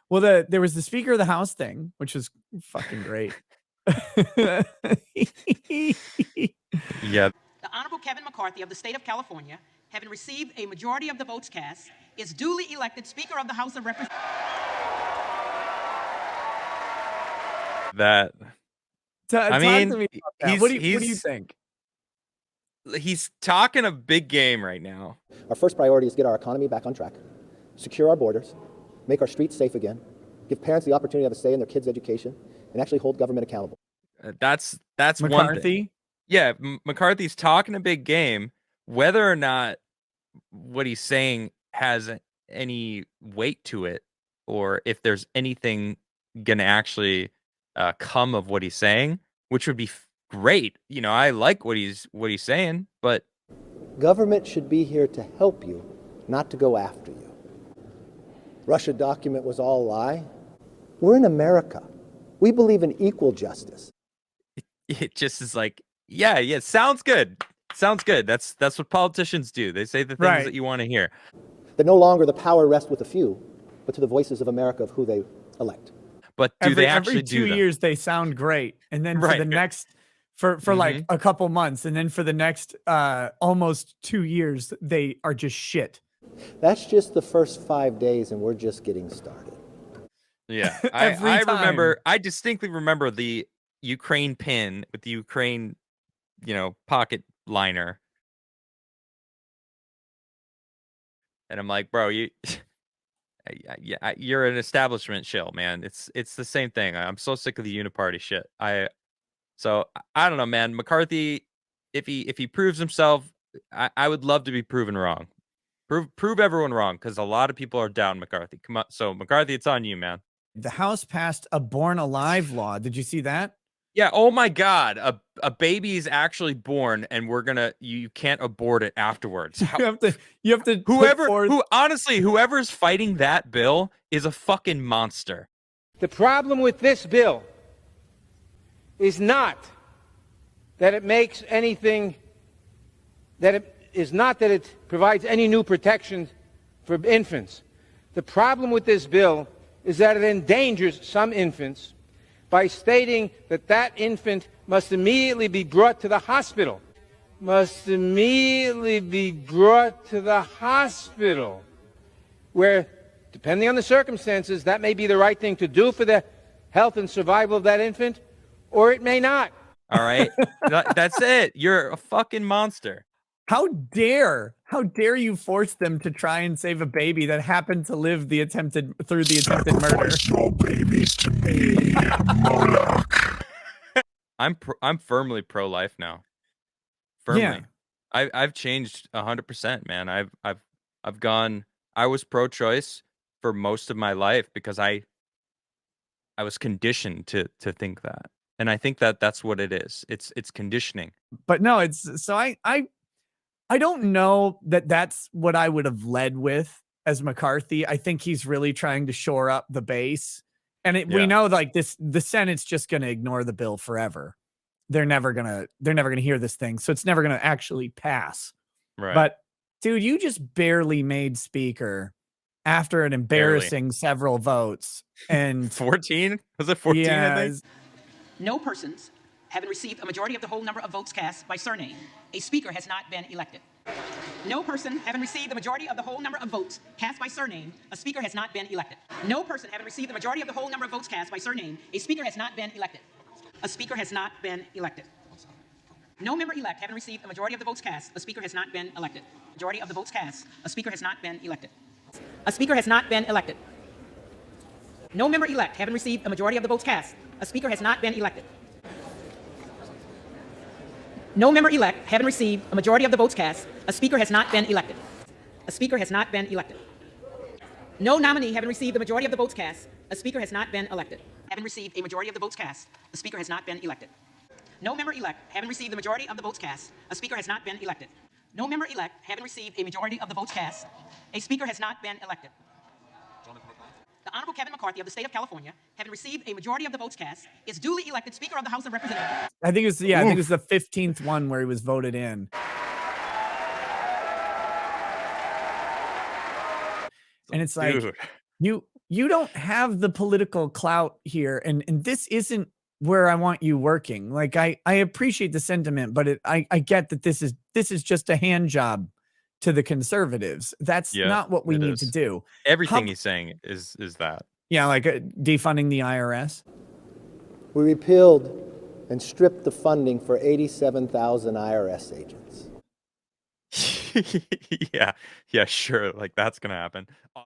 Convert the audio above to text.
Well, there was the Speaker of the House thing, which was fucking great. Yeah. The Honorable Kevin McCarthy of the state of California, having received a majority of the votes cast, is duly elected Speaker of the House of Representatives. That. Talk mean, to me about that. What do you think? He's talking a big game right now. Our first priority is get our economy back on track, secure our borders, make our streets safe again, give parents the opportunity to have a say in their kids' education, and actually hold government accountable. That's McCarthy? one thing. Yeah, McCarthy's talking a big game. Whether or not what he's saying has any weight to it, or if there's anything gonna actually come of what he's saying, which would be great. You know, I like what he's saying, but government should be here to help you, not to go after you. Russia document was all a lie. We're in America. We believe in equal justice. It just is like, yeah, sounds good. Sounds good. That's what politicians do. They say the things that you want to hear. That no longer the power rests with a few, but to the voices of America of who they elect. But do they actually every 2 years they sound great, and then for the next for like a couple months, and then for the next almost 2 years they are just shit. That's just the first 5 days, and we're just getting started. Yeah, I distinctly remember the Ukraine pin with the Ukraine, pocket liner, and I'm like, bro, you're an establishment shill, man. It's the same thing. I'm so sick of the uniparty shit. So I don't know, man. McCarthy, if he proves himself, I would love to be proven wrong. Prove everyone wrong, because a lot of people are down McCarthy. Come on, so McCarthy, it's on you, man. The House passed a born alive law. Did you see that? Yeah. Oh my God, a baby is actually born, and you can't abort it afterwards. You have to. Whoever's fighting that bill is a fucking monster. The problem with this bill is not that it makes anything, that it provides any new protections for infants. The problem with this bill is that it endangers some infants by stating that that infant must immediately be brought to the hospital. Must immediately be brought to the hospital, where, depending on the circumstances, that may be the right thing to do for the health and survival of that infant, or it may not. All right. That's it. You're a fucking monster. How dare you force them to try and save a baby that happened to live through the attempted murder? Your babies to me, Moloch. I'm firmly pro-life now. Firmly. Yeah. I've changed 100%, man. I've gone. I was pro-choice for most of my life because I was conditioned to think that, and I think that's what it is. It's conditioning. But no, it's so I don't know that that's what I would have led with as McCarthy. I think he's really trying to shore up the base, and we know like the Senate's just going to ignore the bill forever. They're never gonna hear this thing, so it's never gonna actually pass. Right. But dude, you just barely made speaker after an embarrassing several votes, and 14? Was it 14? Yeah, I think? No persons having received a majority of the whole number of votes cast by surname, a speaker has not been elected. No person having received the majority of the whole number of votes cast by surname, a speaker has not been elected. No person having received the majority of the whole number of votes cast by surname, a speaker has not been elected. A speaker has not been elected. No member-elect having received a majority of the votes cast, a speaker has not been elected. Majority of the votes cast, a speaker has not been elected. A speaker has not been elected. No member-elect having received a majority of the votes cast, a speaker has not been elected. No member-elect having received a majority of the votes cast, a speaker has not been elected. A speaker has not been elected. No nominee having received the majority of the votes cast, a speaker has not been elected. Having received a majority of the votes cast, a speaker has not been elected. No member-elect having received the majority of the votes cast, a speaker has not been elected. No member-elect having received a majority of the votes cast, a speaker has not been elected. The Honorable Kevin McCarthy of the state of California, having received a majority of the votes cast, is duly elected Speaker of the House of Representatives. I think it was the 15th one where he was voted in. And it's like, Dude. you don't have the political clout here, and this isn't where I want you working. Like, I appreciate the sentiment, but I get that this is just a hand job to the conservatives. That's not what we need to do. Everything he's saying is that. Yeah, like defunding the IRS. We repealed and stripped the funding for 87,000 IRS agents. Yeah, sure. Like, that's going to happen.